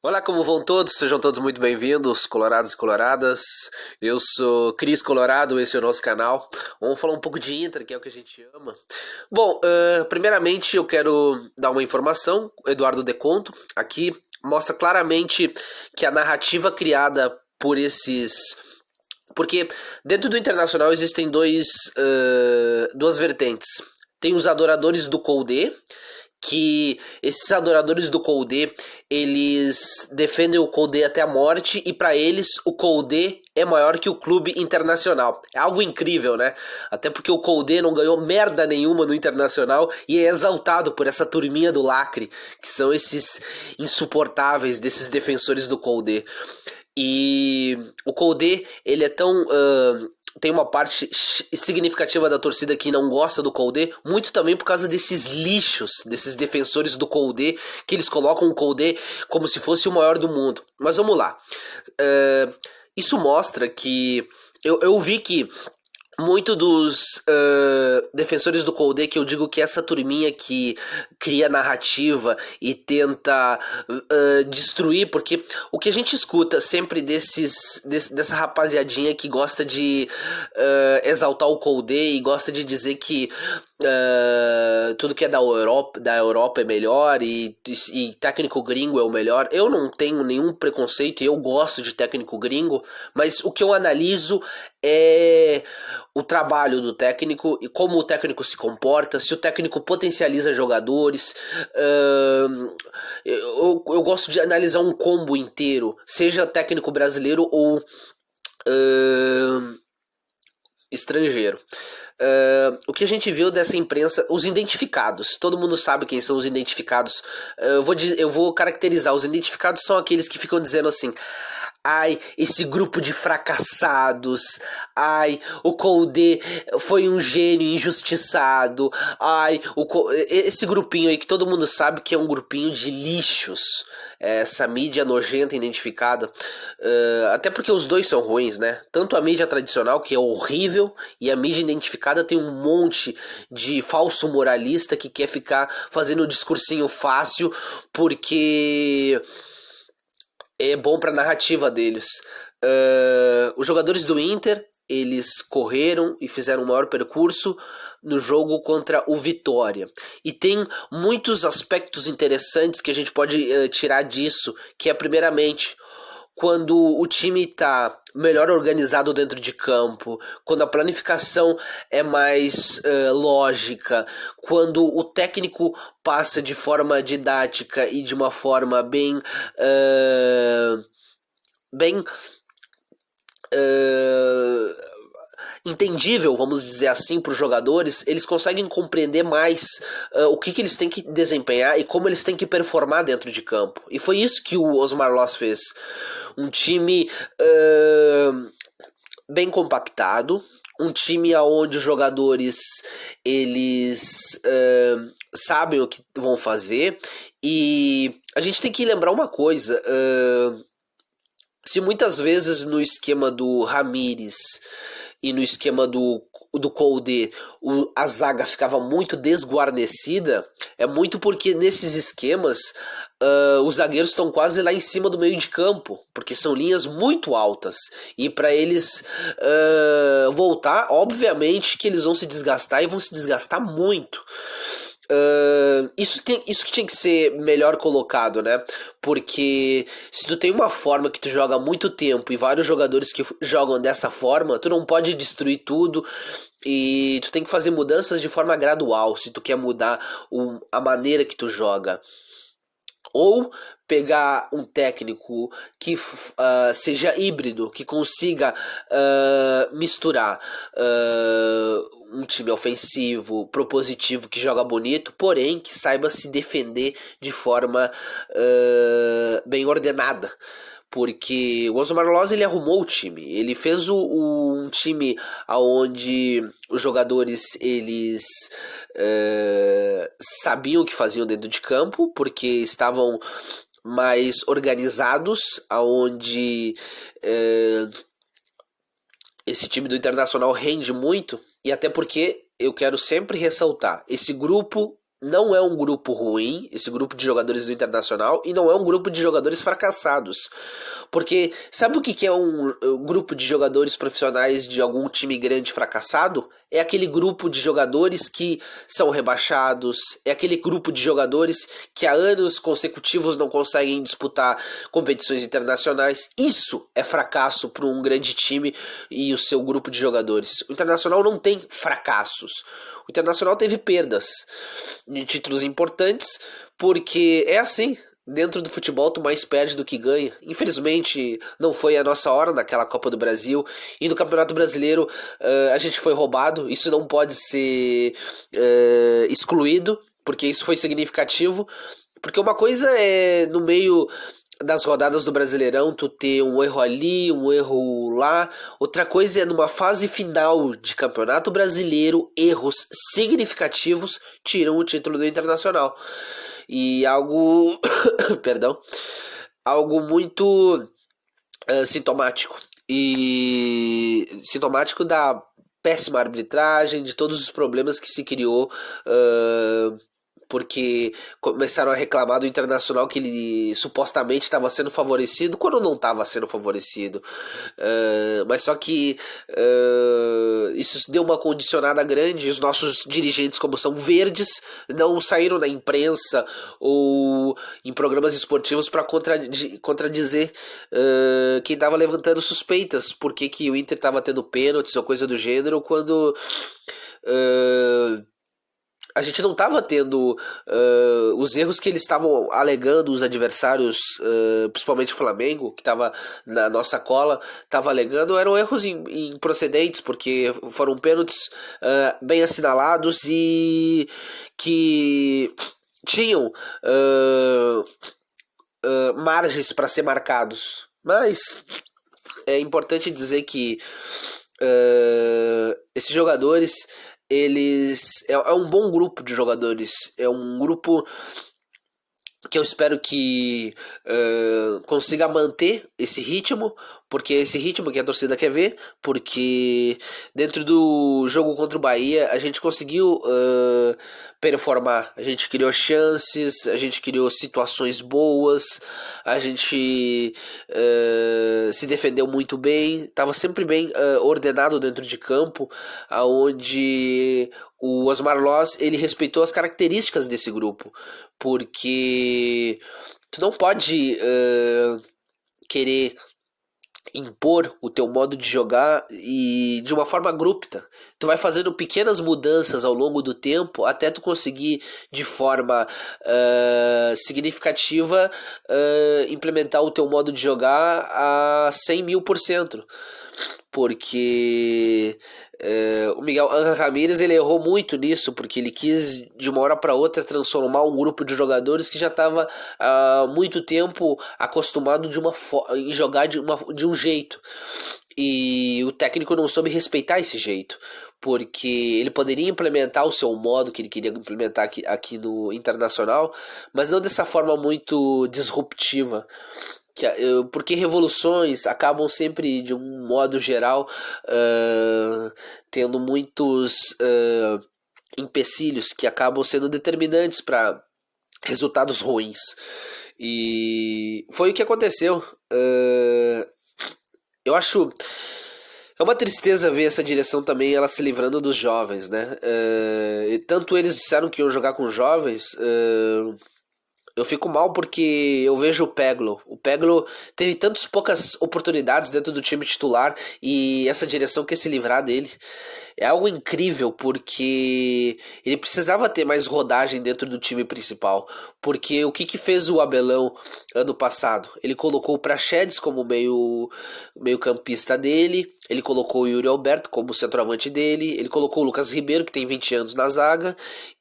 Olá, como vão todos? Sejam todos muito bem-vindos, colorados e coloradas. Eu sou Cris Colorado, esse é o nosso canal. Vamos falar um pouco de Inter, que é o que a gente ama. Bom, primeiramente eu quero dar uma informação. Eduardo Deconto aqui mostra claramente que a narrativa criada por esses... Porque dentro do Internacional existem duas vertentes. Tem os adoradores do Koudé, que esses adoradores do Koudé, eles defendem o Koudé até a morte e para eles o Koudé é maior que o clube Internacional. É algo incrível, né? Até porque o Koudé não ganhou merda nenhuma no Internacional e é exaltado por essa turminha do lacre, que são esses insuportáveis desses defensores do Koudé. E o Koudé, ele é tão... tem uma parte significativa da torcida que não gosta do Koudé, muito também por causa desses lixos, desses defensores do Koudé, que eles colocam o Koudé como se fosse o maior do mundo. Mas vamos lá. Isso mostra que... Eu vi que muito dos defensores do Koudé, que eu digo que essa turminha que cria narrativa e tenta destruir, porque o que a gente escuta sempre dessa rapaziadinha que gosta de exaltar o Koudé e gosta de dizer que tudo que é da Europa é melhor e técnico gringo é o melhor. Eu não tenho nenhum preconceito, eu gosto de técnico gringo, mas o que eu analiso é o trabalho do técnico e como o técnico se comporta, se o técnico potencializa jogadores. Eu gosto de analisar um combo inteiro, seja técnico brasileiro ou estrangeiro. O que a gente viu dessa imprensa, os identificados, todo mundo sabe quem são os identificados. Eu vou caracterizar, os identificados são aqueles que ficam dizendo assim: ai, esse grupo de fracassados. Ai, o Koudé foi um gênio injustiçado. Ai, esse grupinho aí que todo mundo sabe que é um grupinho de lixos. Essa mídia nojenta identificada. Até porque os dois são ruins, né? Tanto a mídia tradicional, que é horrível, e a mídia identificada tem um monte de falso moralista que quer ficar fazendo um discursinho fácil porque é bom para a narrativa deles. Os jogadores do Inter, eles correram e fizeram o maior percurso no jogo contra o Vitória. E tem muitos aspectos interessantes que a gente pode tirar disso, que é primeiramente quando o time está melhor organizado dentro de campo, quando a planificação é mais lógica, quando o técnico passa de forma didática e de uma forma bem entendível, vamos dizer assim, para os jogadores, eles conseguem compreender mais o que eles têm que desempenhar e como eles têm que performar dentro de campo. E foi isso que o Osmar Loss fez. Um time bem compactado, um time onde os jogadores eles sabem o que vão fazer. E a gente tem que lembrar uma coisa: se muitas vezes no esquema do Ramires e no esquema do Koudé a zaga ficava muito desguarnecida, é muito porque nesses esquemas os zagueiros estão quase lá em cima do meio de campo, porque são linhas muito altas, e para eles voltar, obviamente que eles vão se desgastar e vão se desgastar muito. Isso que tinha que ser melhor colocado, né? Porque se tu tem uma forma que tu joga há muito tempo e vários jogadores que jogam dessa forma, tu não pode destruir tudo e tu tem que fazer mudanças de forma gradual se tu quer mudar a maneira que tu joga. Ou pegar um técnico que seja híbrido, que consiga misturar um time ofensivo, propositivo, que joga bonito, porém que saiba se defender de forma bem ordenada. Porque o Osmar Loz, ele arrumou o time, ele fez um time onde os jogadores eles sabiam o que faziam dentro de campo, porque estavam mais organizados, aonde esse time do Internacional rende muito, e até porque eu quero sempre ressaltar, esse grupo não é um grupo ruim, esse grupo de jogadores do Internacional, e não é um grupo de jogadores fracassados. Porque sabe o que é um grupo de jogadores profissionais de algum time grande fracassado? É aquele grupo de jogadores que são rebaixados, é aquele grupo de jogadores que há anos consecutivos não conseguem disputar competições internacionais. Isso é fracasso para um grande time e o seu grupo de jogadores. O Internacional não tem fracassos. O Internacional teve perdas de títulos importantes, porque é assim. Dentro do futebol, tu mais perde do que ganha. Infelizmente, não foi a nossa hora naquela Copa do Brasil. E no Campeonato Brasileiro, a gente foi roubado. Isso não pode ser excluído, porque isso foi significativo. Porque uma coisa é, no meio das rodadas do Brasileirão, tu ter um erro ali, um erro lá. Outra coisa é numa fase final de Campeonato Brasileiro, erros significativos tiram o título do Internacional. E algo, perdão, algo muito sintomático. E sintomático da péssima arbitragem, de todos os problemas que se criou, porque começaram a reclamar do Internacional que ele supostamente estava sendo favorecido, quando não estava sendo favorecido. Mas só que isso deu uma condicionada grande. Os nossos dirigentes, como são verdes, não saíram na imprensa ou em programas esportivos para contradizer quem estava levantando suspeitas, porque que o Inter estava tendo pênaltis ou coisa do gênero, quando a gente não estava tendo os erros que eles estavam alegando, os adversários, principalmente o Flamengo, que estava na nossa cola, estava alegando, eram erros improcedentes, porque foram pênaltis bem assinalados e que tinham margens para ser marcados. Mas é importante dizer que esses jogadores, eles é um bom grupo de jogadores, é um grupo que eu espero que consiga manter esse ritmo, porque é esse ritmo que a torcida quer ver, porque dentro do jogo contra o Bahia a gente conseguiu performar, a gente criou chances, a gente criou situações boas, a gente se defendeu muito bem, estava sempre bem ordenado dentro de campo, aonde o Osmar Loz, ele respeitou as características desse grupo, porque tu não pode querer impor o teu modo de jogar e de uma forma abrupta. Tu vai fazendo pequenas mudanças ao longo do tempo até tu conseguir de forma significativa implementar o teu modo de jogar a 100.000%. Porque o Miguel Ángel Ramírez, ele errou muito nisso, porque ele quis de uma hora para outra transformar um grupo de jogadores que já estava há muito tempo acostumado em jogar de um jeito, e o técnico não soube respeitar esse jeito, porque ele poderia implementar o seu modo que ele queria implementar aqui no Internacional, mas não dessa forma muito disruptiva. Porque revoluções acabam sempre, de um modo geral, tendo muitos empecilhos que acabam sendo determinantes para resultados ruins. E foi o que aconteceu. Eu acho... É uma tristeza ver essa direção também, ela se livrando dos jovens, né? Tanto eles disseram que iam jogar com jovens... Eu fico mal porque eu vejo o Peglo. O Peglo teve tantas poucas oportunidades dentro do time titular e essa direção quer se livrar dele. É algo incrível, porque ele precisava ter mais rodagem dentro do time principal. Porque o que fez o Abelão ano passado? Ele colocou o Praxedes como meio campista dele, ele colocou o Yuri Alberto como centroavante dele, ele colocou o Lucas Ribeiro, que tem 20 anos na zaga,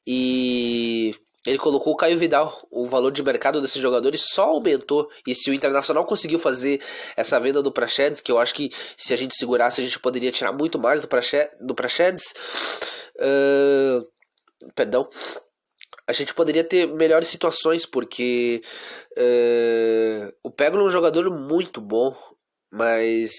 e... ele colocou o Caio Vidal. O valor de mercado desses jogadores só aumentou. E se o Internacional conseguiu fazer essa venda do Praxedes, que eu acho que se a gente segurasse a gente poderia tirar muito mais do Praxedes, perdão, a gente poderia ter melhores situações, porque o Peglo é um jogador muito bom. mas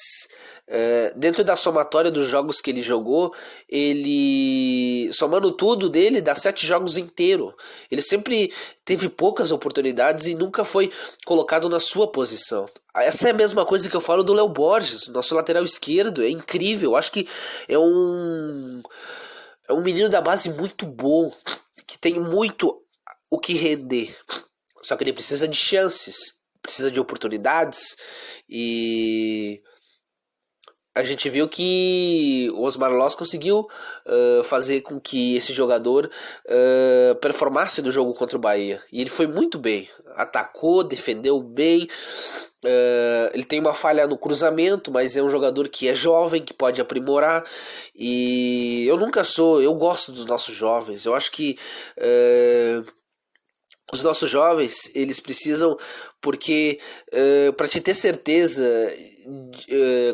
dentro da somatória dos jogos que ele jogou, ele, somando tudo dele, dá 7 jogos inteiro. Ele sempre teve poucas oportunidades e nunca foi colocado na sua posição. Essa é a mesma coisa que eu falo do Léo Borges, nosso lateral esquerdo. É incrível, acho que é um menino da base muito bom, que tem muito o que render. Só que ele precisa de chances, precisa de oportunidades, e a gente viu que o Osmar Loz conseguiu fazer com que esse jogador performasse no jogo contra o Bahia. E ele foi muito bem, atacou, defendeu bem. Ele tem uma falha no cruzamento, mas é um jogador que é jovem, que pode aprimorar. E eu gosto dos nossos jovens. Eu acho que os nossos jovens, eles precisam, porque para te ter certeza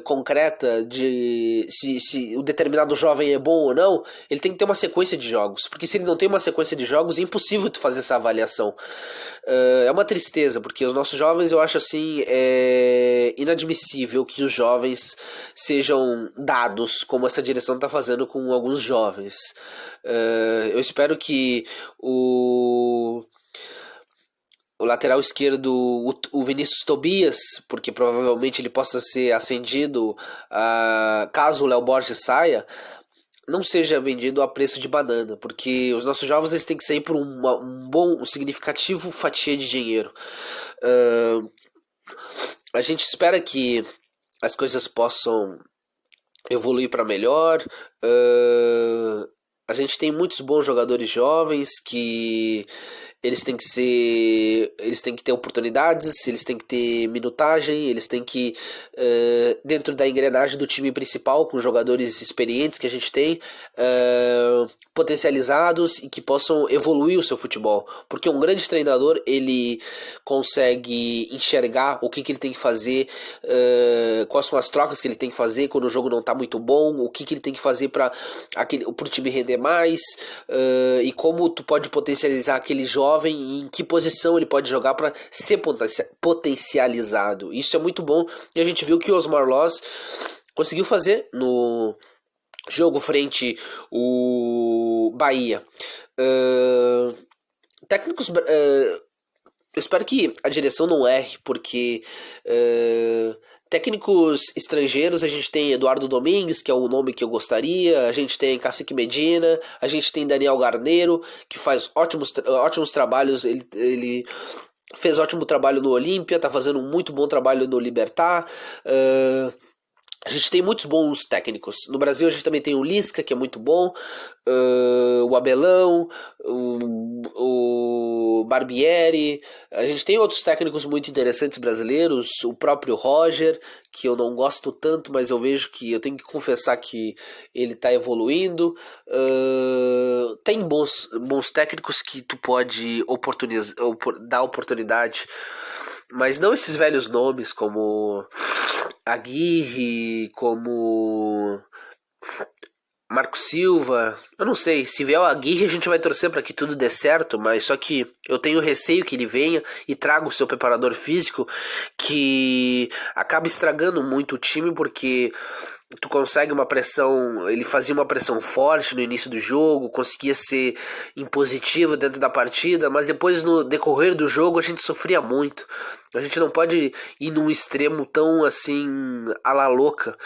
concreta de se um determinado jovem é bom ou não, ele tem que ter uma sequência de jogos, porque se ele não tem uma sequência de jogos, é impossível tu fazer essa avaliação. É uma tristeza, porque os nossos jovens, eu acho assim, é inadmissível que os jovens sejam dados como essa direção está fazendo com alguns jovens. Eu espero que o lateral esquerdo, o Vinícius Tobias, porque provavelmente ele possa ser ascendido caso o Léo Borges saia, não seja vendido a preço de banana, porque os nossos jovens eles têm que sair por um significativo fatia de dinheiro. A gente espera que as coisas possam evoluir para melhor. A gente tem muitos bons jogadores jovens que eles têm que ter oportunidades, eles têm que ter minutagem, eles têm que, dentro da engrenagem do time principal, com jogadores experientes que a gente tem, potencializados e que possam evoluir o seu futebol. Porque um grande treinador, ele consegue enxergar o que ele tem que fazer, quais são as trocas que ele tem que fazer quando o jogo não está muito bom, o que ele tem que fazer para o time render mais, e como tu pode potencializar aquele jovem e em que posição ele pode jogar para ser potencializado. Isso é muito bom e a gente viu que o Osmar Loz conseguiu fazer no jogo frente o Bahia. Técnicos, eu espero que a direção não erre, porque técnicos estrangeiros, a gente tem Eduardo Domingues, que é o nome que eu gostaria, a gente tem Cacique Medina, a gente tem Daniel Garneiro, que faz ótimos trabalhos, ele fez ótimo trabalho no Olímpia, tá fazendo um muito bom trabalho no Libertad. A gente tem muitos bons técnicos. No Brasil a gente também tem o Lisca, que é muito bom, o Abelão, o Barbieri. A gente tem outros técnicos muito interessantes brasileiros, o próprio Roger, que eu não gosto tanto, mas eu vejo que eu tenho que confessar que ele está evoluindo. Tem bons técnicos que tu pode dar oportunidade, mas não esses velhos nomes como Aguirre, como Marco Silva. Eu não sei, se vier o Aguirre a gente vai torcer para que tudo dê certo, mas só que eu tenho receio que ele venha e traga o seu preparador físico, que acaba estragando muito o time, porque tu consegue uma pressão, ele fazia uma pressão forte no início do jogo, conseguia ser impositivo dentro da partida, mas depois no decorrer do jogo a gente sofria muito. A gente não pode ir num extremo tão assim a la louca.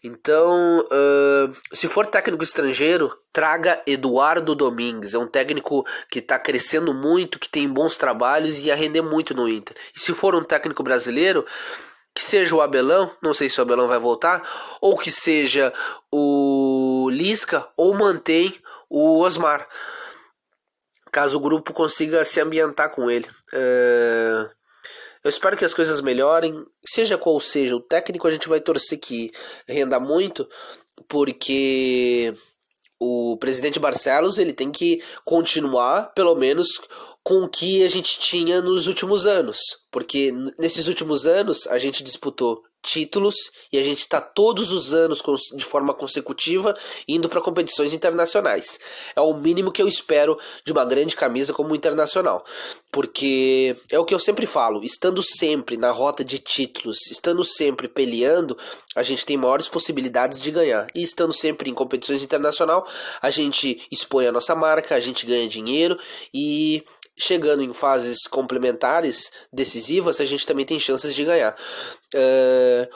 Então, se for técnico estrangeiro, traga Eduardo Domingues. É um técnico que está crescendo muito, que tem bons trabalhos e ia render muito no Inter. E se for um técnico brasileiro, que seja o Abelão, não sei se o Abelão vai voltar, ou que seja o Lisca, ou mantém o Osmar, caso o grupo consiga se ambientar com ele. Eu espero que as coisas melhorem, seja qual seja o técnico, a gente vai torcer que renda muito, porque o presidente Barcelos ele tem que continuar, pelo menos, com o que a gente tinha nos últimos anos. Porque nesses últimos anos a gente disputou títulos e a gente está todos os anos de forma consecutiva indo para competições internacionais. É o mínimo que eu espero de uma grande camisa como internacional, porque é o que eu sempre falo, estando sempre na rota de títulos, estando sempre peleando, a gente tem maiores possibilidades de ganhar, e estando sempre em competições internacionais, a gente expõe a nossa marca, a gente ganha dinheiro e chegando em fases complementares decisivas, a gente também tem chances de ganhar.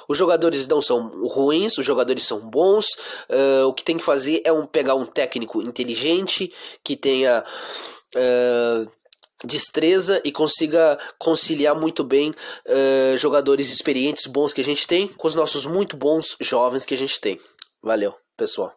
Os jogadores não são ruins, os jogadores são bons. O que tem que fazer é pegar um técnico inteligente que tenha destreza e consiga conciliar muito bem jogadores experientes bons que a gente tem com os nossos muito bons jovens que a gente tem. Valeu, pessoal.